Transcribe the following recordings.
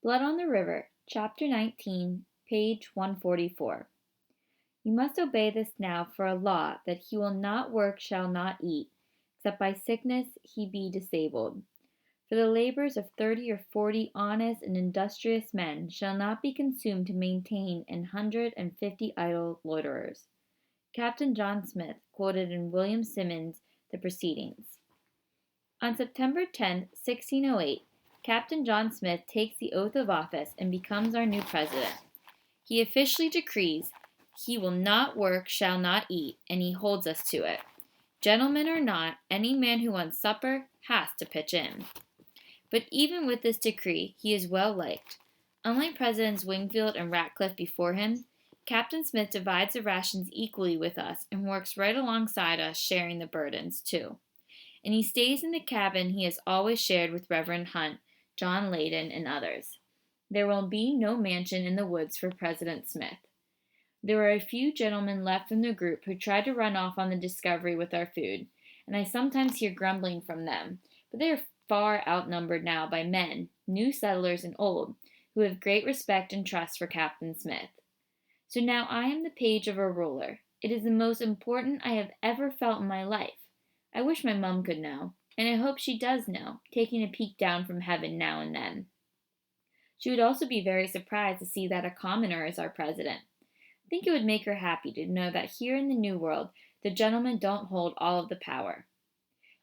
Blood on the River, Chapter 19, page 144. You must obey this now for a law, that he will not work shall not eat, except by sickness he be disabled. For the labors of 30 or 40 honest and industrious men shall not be consumed to maintain 150 idle loiterers. Captain John Smith quoted in William Symonds the proceedings. On September 10, 1608, Captain John Smith takes the oath of office and becomes our new president. He officially decrees, "He will not work, shall not eat," and he holds us to it. Gentlemen or not, any man who wants supper has to pitch in. But even with this decree, he is well liked. Unlike Presidents Wingfield and Ratcliffe before him, Captain Smith divides the rations equally with us and works right alongside us, sharing the burdens, too. And he stays in the cabin he has always shared with Reverend Hunt, John Leyden, and others. There will be no mansion in the woods for President Smith. There are a few gentlemen left from the group who tried to run off on the Discovery with our food, and I sometimes hear grumbling from them, but they are far outnumbered now by men, new settlers and old, who have great respect and trust for Captain Smith. So now I am the page of a ruler. It is the most important I have ever felt in my life. I wish my mum could know, and I hope she does know, taking a peek down from heaven now and then. She would also be very surprised to see that a commoner is our president. I think it would make her happy to know that here in the New World, the gentlemen don't hold all of the power.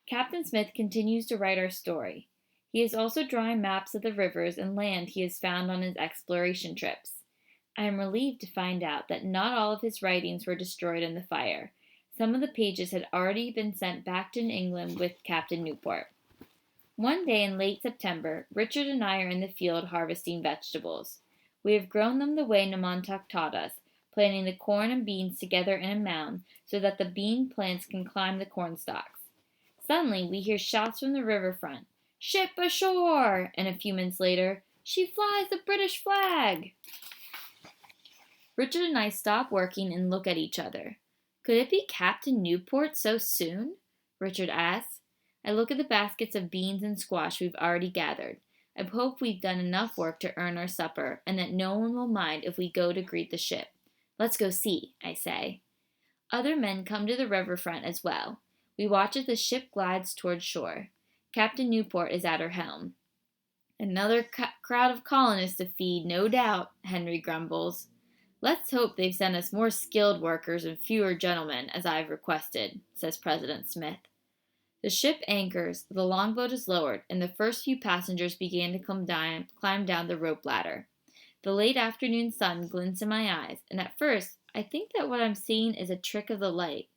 Captain Smith continues to write our story. He is also drawing maps of the rivers and land he has found on his exploration trips. I am relieved to find out that not all of his writings were destroyed in the fire. Some of the pages had already been sent back to England with Captain Newport. One day in late September, Richard and I are in the field harvesting vegetables. We have grown them the way Namontack taught us, planting the corn and beans together in a mound so that the bean plants can climb the corn stalks. Suddenly, we hear shouts from the riverfront. "Ship ashore!" And a few minutes later, "She flies the British flag!" Richard and I stop working and look at each other. "Could it be Captain Newport so soon?" Richard asks. I look at the baskets of beans and squash we've already gathered. I hope we've done enough work to earn our supper, and that no one will mind if we go to greet the ship. "Let's go see," I say. Other men come to the riverfront as well. We watch as the ship glides toward shore. Captain Newport is at her helm. "Another crowd of colonists to feed, no doubt," Henry grumbles. "Let's hope they've sent us more skilled workers and fewer gentlemen, as I've requested," says President Smith. The ship anchors, the longboat is lowered, and the first few passengers begin to climb down the rope ladder. The late afternoon sun glints in my eyes, and at first I think that what I'm seeing is a trick of the light.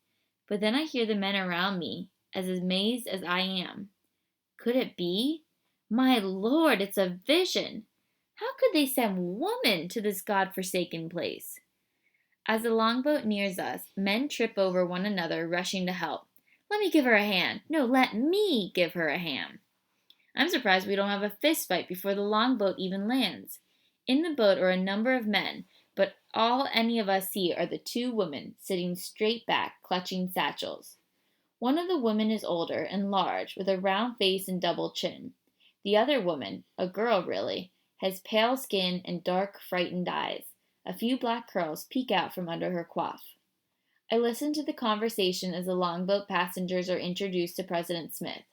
But then I hear the men around me, as amazed as I am. Could it be? My Lord, it's a vision! How could they send women to this God-forsaken place? As the longboat nears us, men trip over one another, rushing to help. "Let me give her a hand." "No, let me give her a hand." I'm surprised we don't have a fist fight before the longboat even lands. In the boat are a number of men, but all any of us see are the two women, sitting straight back, clutching satchels. One of the women is older and large, with a round face and double chin. The other woman, a girl really, has pale skin and dark, frightened eyes. A few black curls peek out from under her coif. I listen to the conversation as the longboat passengers are introduced to President Smith.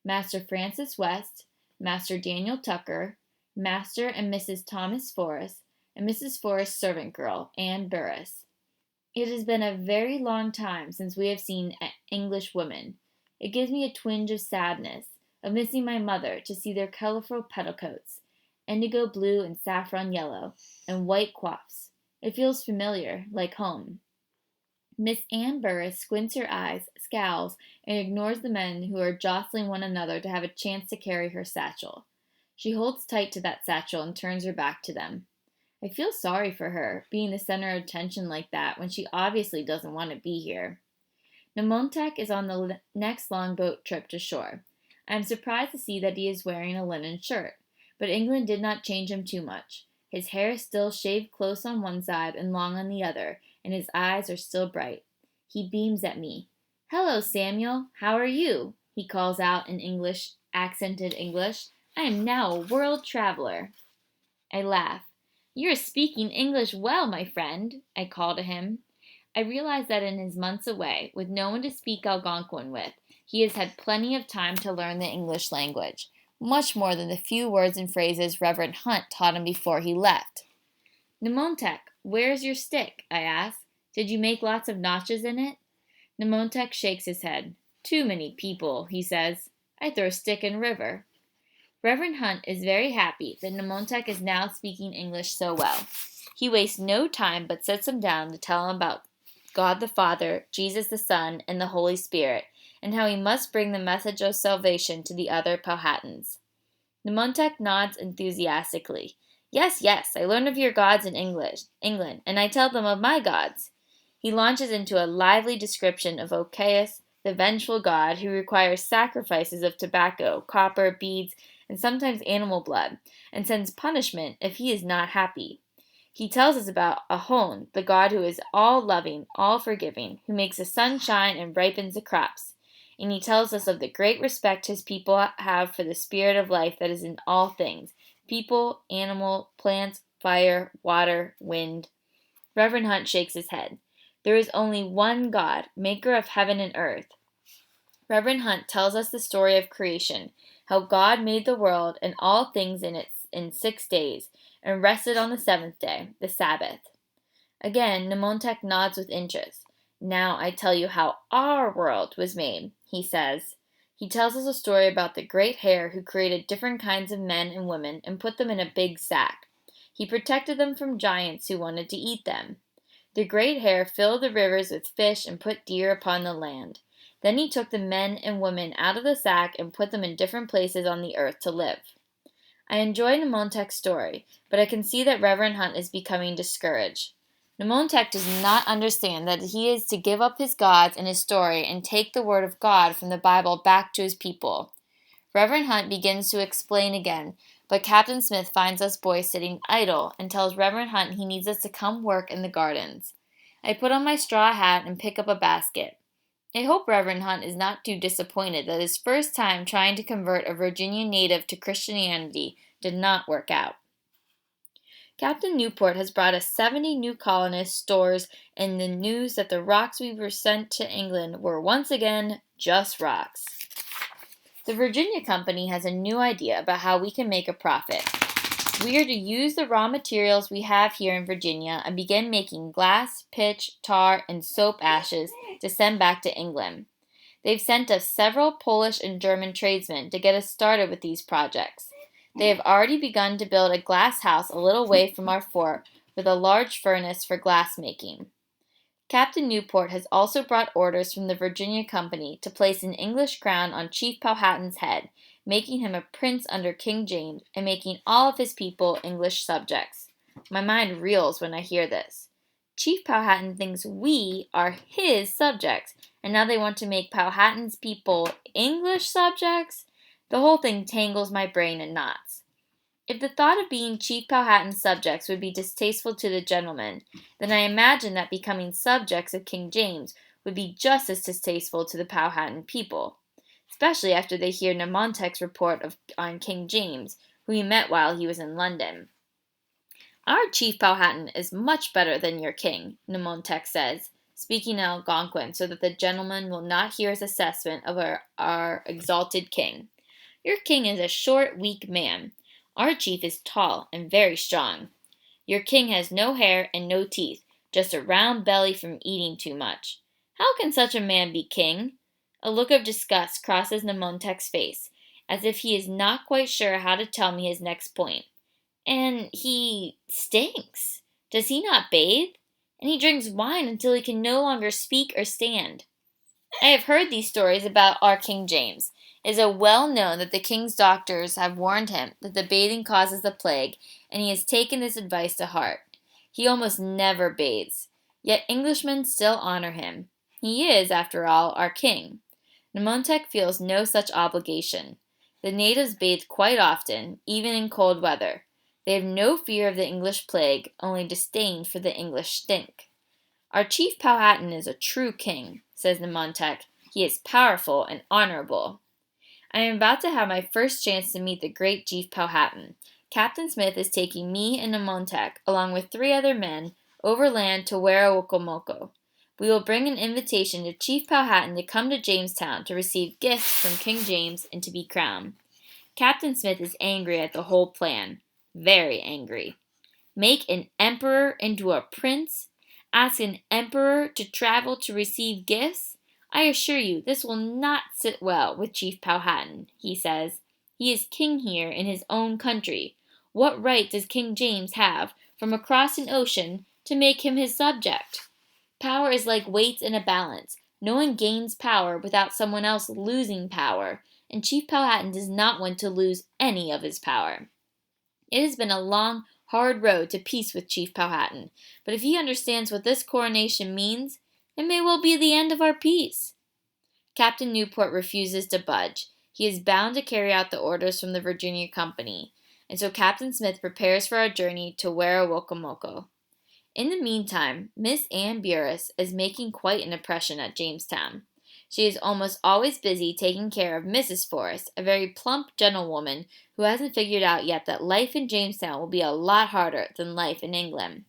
Master Francis West, Master Daniel Tucker, Master and Mrs. Thomas Forrest, and Mrs. Forrest's servant girl, Anne Burras. It has been a very long time since we have seen English women. It gives me a twinge of sadness, of missing my mother, to see their colorful petticoats, indigo blue and saffron yellow, and white coifs. It feels familiar, like home. Miss Anne Burras squints her eyes, scowls, and ignores the men who are jostling one another to have a chance to carry her satchel. She holds tight to that satchel and turns her back to them. I feel sorry for her, being the center of attention like that when she obviously doesn't want to be here. Namontack is on the next longboat trip to shore. I am surprised to see that he is wearing a linen shirt, but England did not change him too much. His hair is still shaved close on one side and long on the other, and his eyes are still bright. He beams at me. "Hello, Samuel. How are you?" he calls out in accented English. "I am now a world traveler." I laugh. "You're speaking English well, my friend," I call to him. I realize that in his months away, with no one to speak Algonquin with, he has had plenty of time to learn the English language, much more than the few words and phrases Reverend Hunt taught him before he left. "Namontack, where's your stick?" I ask. "Did you make lots of notches in it?" Namontack shakes his head. "Too many people," he says. "I throw stick in river." Reverend Hunt is very happy that Namontack is now speaking English so well. He wastes no time but sits him down to tell him about God the Father, Jesus the Son, and the Holy Spirit, and how he must bring the message of salvation to the other Powhatans. Namontack nods enthusiastically. "Yes, yes, I learn of your gods in England, and I tell them of my gods." He launches into a lively description of Oceus, the vengeful god who requires sacrifices of tobacco, copper, beads, and sometimes animal blood, and sends punishment if he is not happy. He tells us about Ahon, the god who is all-loving, all-forgiving, who makes the sun shine and ripens the crops. And he tells us of the great respect his people have for the spirit of life that is in all things, people, animal, plants, fire, water, wind. Reverend Hunt shakes his head. There is only one God, maker of heaven and earth. Reverend Hunt tells us the story of creation, how God made the world and all things in it in 6 days, and rested on the seventh day, the Sabbath. Again, Namontack nods with interest. "Now I tell you how our world was made," he says. He tells us a story about the great hare who created different kinds of men and women and put them in a big sack. He protected them from giants who wanted to eat them. The great hare filled the rivers with fish and put deer upon the land. Then he took the men and women out of the sack and put them in different places on the earth to live. I enjoy Namontack's story, but I can see that Reverend Hunt is becoming discouraged. Namontack does not understand that he is to give up his gods and his story and take the word of God from the Bible back to his people. Reverend Hunt begins to explain again, but Captain Smith finds us boys sitting idle and tells Reverend Hunt he needs us to come work in the gardens. I put on my straw hat and pick up a basket. I hope Reverend Hunt is not too disappointed that his first time trying to convert a Virginia native to Christianity did not work out. Captain Newport has brought us 70 new colonists, stores, and the news that the rocks we were sent to England were once again just rocks. The Virginia Company has a new idea about how we can make a profit. We are to use the raw materials we have here in Virginia and begin making glass, pitch, tar, and soap ashes to send back to England. They've sent us several Polish and German tradesmen to get us started with these projects. They have already begun to build a glass house a little way from our fort with a large furnace for glass making. Captain Newport has also brought orders from the Virginia Company to place an English crown on Chief Powhatan's head, making him a prince under King James and making all of his people English subjects. My mind reels when I hear this. Chief Powhatan thinks we are his subjects, and now they want to make Powhatan's people English subjects? The whole thing tangles my brain in knots. If the thought of being Chief Powhatan's subjects would be distasteful to the gentlemen, then I imagine that becoming subjects of King James would be just as distasteful to the Powhatan people, especially after they hear Namontack's report on King James, who he met while he was in London. "Our Chief Powhatan is much better than your king," Namontack says, speaking Algonquin so that the gentleman will not hear his assessment of our exalted king. "Your king is a short, weak man. Our chief is tall and very strong. Your king has no hair and no teeth, just a round belly from eating too much. How can such a man be king?" A look of disgust crosses Namontack's face, as if he is not quite sure how to tell me his next point. "And he stinks. Does he not bathe? And he drinks wine until he can no longer speak or stand." I have heard these stories about our King James. It is well known that the king's doctors have warned him that the bathing causes the plague, and he has taken this advice to heart. He almost never bathes, yet Englishmen still honor him. He is, after all, our king. Namontack feels no such obligation. The natives bathe quite often, even in cold weather. They have no fear of the English plague, only disdain for the English stink. "Our Chief Powhatan is a true king," says Namontack. "He is powerful and honorable." I am about to have my first chance to meet the great Chief Powhatan, Captain Smith is taking me and Namontack, along with 3 other men, overland to Werowocomoco. We will bring an invitation to Chief Powhatan to come to Jamestown to receive gifts from King James and to be crowned. Captain Smith is angry at the whole plan. Very angry. Make an emperor into a prince? Ask an emperor to travel to receive gifts? I assure you, this will not sit well with Chief Powhatan, he says. He is king here in his own country. What right does King James have, from across an ocean, to make him his subject? Power is like weights in a balance. No one gains power without someone else losing power, and Chief Powhatan does not want to lose any of his power. It has been a long, hard road to peace with Chief Powhatan, but if he understands what this coronation means, it may well be the end of our peace. Captain Newport refuses to budge. He is bound to carry out the orders from the Virginia Company, and so Captain Smith prepares for our journey to Werowocomoco. In the meantime, Miss Anne Burras is making quite an impression at Jamestown. She is almost always busy taking care of Mrs. Forrest, a very plump gentlewoman who hasn't figured out yet that life in Jamestown will be a lot harder than life in England.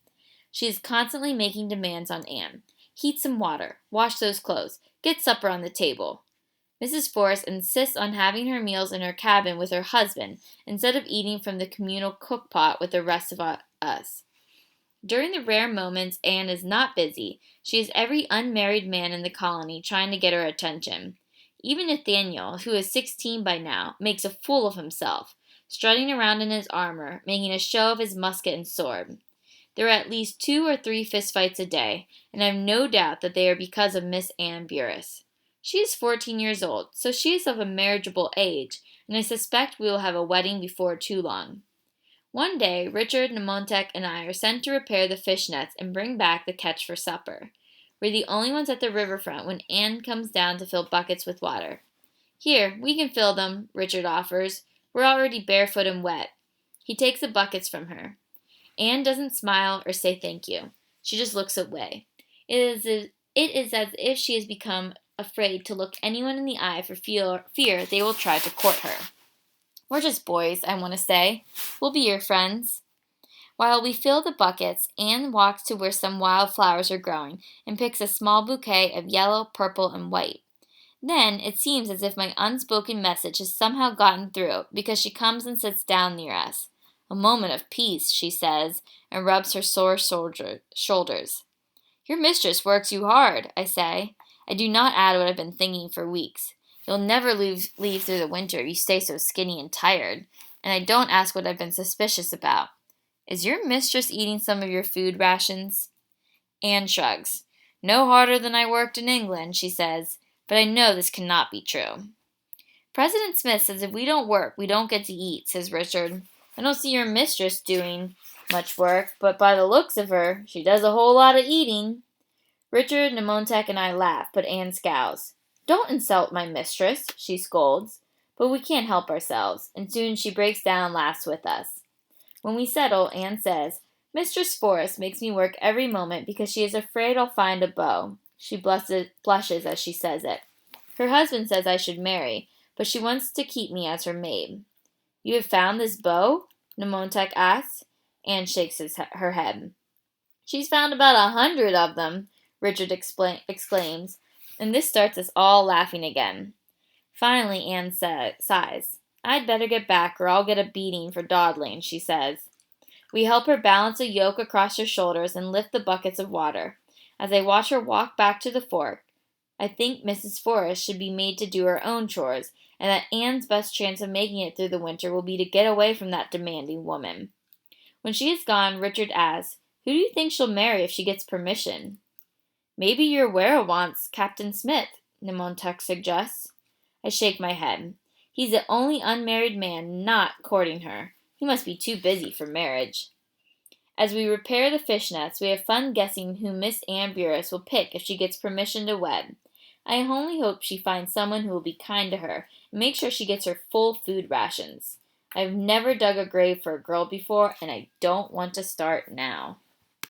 She is constantly making demands on Anne. Heat some water, wash those clothes, get supper on the table. Mrs. Forrest insists on having her meals in her cabin with her husband instead of eating from the communal cookpot with the rest of us. During the rare moments Anne is not busy, she has every unmarried man in the colony trying to get her attention. Even Nathaniel, who is 16 by now, makes a fool of himself, strutting around in his armor, making a show of his musket and sword. There are at least 2 or 3 fistfights a day, and I have no doubt that they are because of Miss Anne Burras. She is 14 years old, so she is of a marriageable age, and I suspect we will have a wedding before too long. One day, Richard, Namontack, and I are sent to repair the fish nets and bring back the catch for supper. We're the only ones at the riverfront when Anne comes down to fill buckets with water. Here, we can fill them, Richard offers. We're already barefoot and wet. He takes the buckets from her. Anne doesn't smile or say thank you. She just looks away. It is as if she has become afraid to look anyone in the eye for fear they will try to court her. We're just boys, I want to say. We'll be your friends. While we fill the buckets, Anne walks to where some wild flowers are growing and picks a small bouquet of yellow, purple, and white. Then it seems as if my unspoken message has somehow gotten through because she comes and sits down near us. A moment of peace, she says, and rubs her sore shoulders. Your mistress works you hard, I say. I do not add what I've been thinking for weeks. You'll never leave through the winter if you stay so skinny and tired, and I don't ask what I've been suspicious about. Is your mistress eating some of your food rations? Anne shrugs. No harder than I worked in England, she says, but I know this cannot be true. President Smith says if we don't work, we don't get to eat, says Richard. I don't see your mistress doing much work, but by the looks of her, she does a whole lot of eating. Richard, Namontack, and I laugh, but Anne scowls. Don't insult my mistress, she scolds, but we can't help ourselves, and soon she breaks down and laughs with us. When we settle, Anne says, Mistress Forrest makes me work every moment because she is afraid I'll find a beau. She blushes as she says it. Her husband says I should marry, but she wants to keep me as her maid. You have found this beau? Namontack asks. Anne shakes her head. She's found about 100 of them, Richard exclaims, and this starts us all laughing again. Finally, Anne sighs. I'd better get back or I'll get a beating for dawdling, she says. We help her balance a yoke across her shoulders and lift the buckets of water. As I watch her walk back to the fork, I think Mrs. Forrest should be made to do her own chores, and that Anne's best chance of making it through the winter will be to get away from that demanding woman. When she is gone, Richard asks, Who do you think she'll marry if she gets permission? Maybe your werewants, Captain Smith, Namontack suggests. I shake my head. He's the only unmarried man not courting her. He must be too busy for marriage. As we repair the fish nets, we have fun guessing who Miss Anne Burras will pick if she gets permission to wed. I only hope she finds someone who will be kind to her and make sure she gets her full food rations. I've never dug a grave for a girl before, and I don't want to start now.